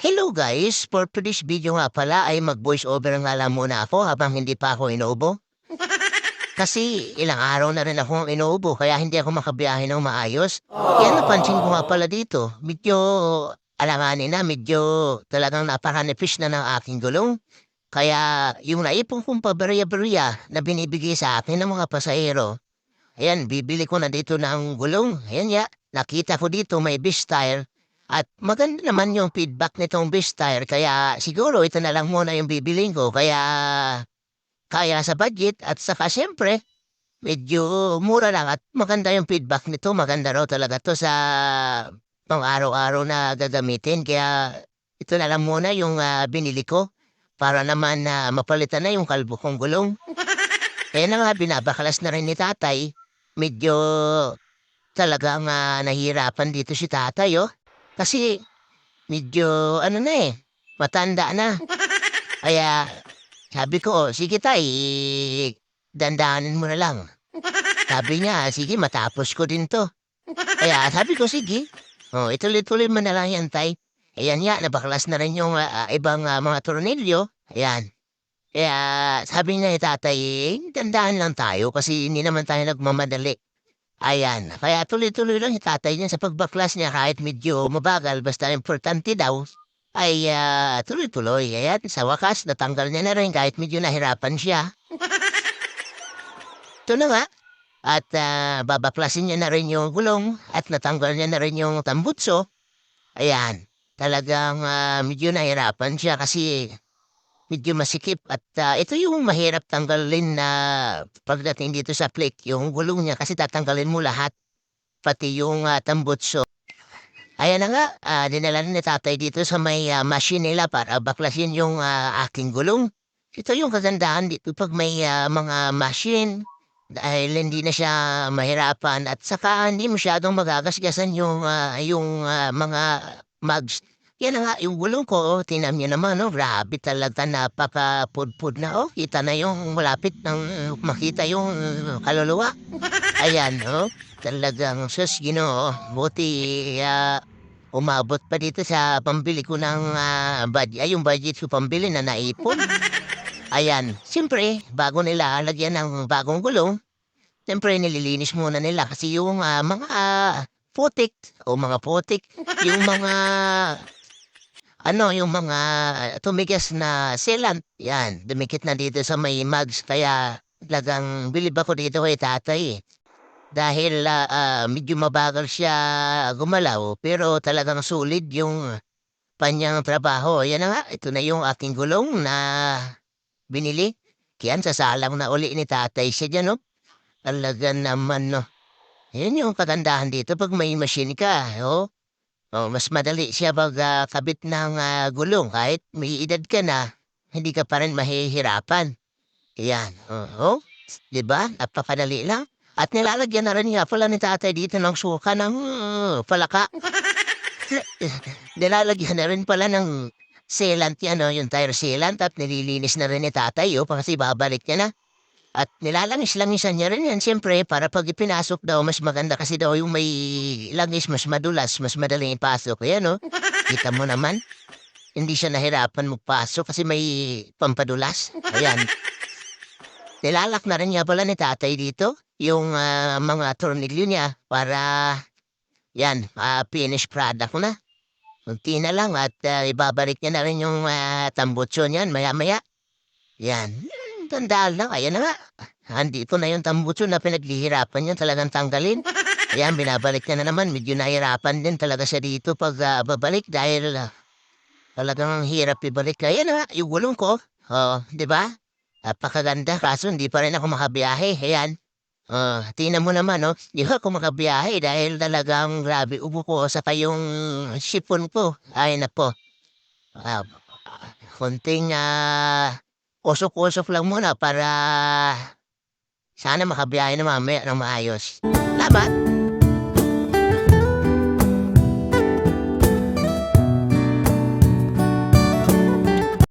Hello guys! For today's video nga pala ay mag-voice over nga lang muna ako habang hindi pa ako inuubo. Kasi ilang araw na rin akong inuubo kaya hindi ako makabiyahe ng maayos. Kaya napansin ko nga pala dito, medyo alanganin na, medyo talagang napakanipis na ng aking gulong. Kaya yung naipon kong pabarya-barya na binibigay sa akin ng mga pasahero, ayan, bibili ko na dito ng gulong. Ayan ya, nakita ko dito may Beastyle. At maganda naman yung feedback nitong Beastyle. Kaya siguro ito na lang muna yung bibiling ko. Kaya sa budget at saka siyempre, medyo mura lang at maganda yung feedback nito. Maganda raw talaga to sa pang araw-araw na gagamitin. Kaya ito na lang muna yung binili ko. Para naman na mapalitan na yung kalbo kong gulong. Kaya na nga, binabakalas na rin ni tatay. Medyo talagang nahihirapan dito si tatay, oh. Kasi medyo ano na eh, matanda na. Kaya sabi ko, "Oh, sige tay, dandanin mo na lang." Sabi niya, sige matapos ko din to. Kaya sabi ko, sige. Oh, ituloy-tuloy mo na lang yan tay. Ayan ya, nabaklas na rin yung ibang mga tornilyo. Ayan. Kaya sabi niya ni tatay, dandahan lang tayo kasi hindi naman tayo nagmamadali. Ayan, kaya tuloy-tuloy lang yung tatay niya sa pagbaklas niya kahit medyo mabagal basta importante daw ay tuloy-tuloy. Ayan, sa wakas natanggal niya na rin kahit medyo nahirapan siya. Ito na nga. At babaklasin niya na rin yung gulong at natanggal niya na rin yung tambutso. Ayan, talagang medyo nahirapan siya kasi medyo masikip at ito yung mahirap tanggalin na pagdating dito sa plate, yung gulong niya kasi tatanggalin mo lahat, pati yung tambutso. Ayan na nga, dinala ni tatay dito sa may machine nila para baklasin yung aking gulong. Ito yung kagandahan dito pag may mga machine dahil hindi na siya mahirapan at saka hindi masyadong magagasgasan yung mga mags. Yan na nga, yung gulong ko, oh, tingnan niyo naman, oh, grabe talaga, napaka-pudpud na, oh. Kita na yung malapit ng makita yung kaluluwa. Ayan, oh, talagang sus, Ginoo, buti umabot pa dito sa pambili ko ng budget, yung budget ko pambili na naipon. Ayan, siyempre, bago nila lagyan ng bagong gulong, siyempre nililinis muna nila kasi yung mga putik, o mga putik, yung mga yung mga tumigas na sealant, yan, dumikit na dito sa may mugs kaya talagang bilib ako dito kay tatay eh. Dahil medyo mabagal siya gumalaw pero talagang sulit yung kanyang trabaho. Yan na nga, ito na yung aking gulong na binili. Kaya sasalang na uli ni tatay siya dyan, no? Talaga naman, no? Yan yung kagandahan dito pag may machine ka, oh. Oh, mas madali siya kabit ng gulong kahit may edad ka na, hindi ka pa rin mahihirapan. Ayan, oo. 'Di ba? Napakadali lang. At nilalagyan na rin nga pala ni tatay dito ng suka ng palaka. Nilalagyan na rin pala ng sealant yan, no? Yung tire sealant at nililinis na rin ni tatay, oh, kasi babalik niya na. At nilalangis-langisan niya rin yan siyempre para pag ipinasok daw mas maganda kasi daw yung may langis mas madulas, mas madaling ipasok. Ayan, no? Kita mo naman, hindi siya nahirapan magpasok kasi may pampadulas. Ayan. Nilalak na rin nga pala ni tatay dito yung mga tornilyo niya para yan, finished product na. Kunti na lang at ibabalik niya na rin yung tambutso niyan maya-maya. Yan. Tandaan lang, ayan na nga. Andito na yung tambutso na pinaghihirapan niya talagang tanggalin. Ayan, binabalik niya na naman. Medyo nahirapan din talaga siya dito pag babalik dahil talagang hirap ibalik. Ayan na nga, yung gulong ko. Oh, di ba? Napakaganda kaso hindi pa rin ako makabiyahe. Ayan. Tingnan mo naman, no? Di ba ako makabiyahe dahil talagang grabe ubo ko saka yung sipon ko. Ay, napo. Uh, konting usok-usok lang muna para sana makabiyahe na mamaya ng maayos. Salamat!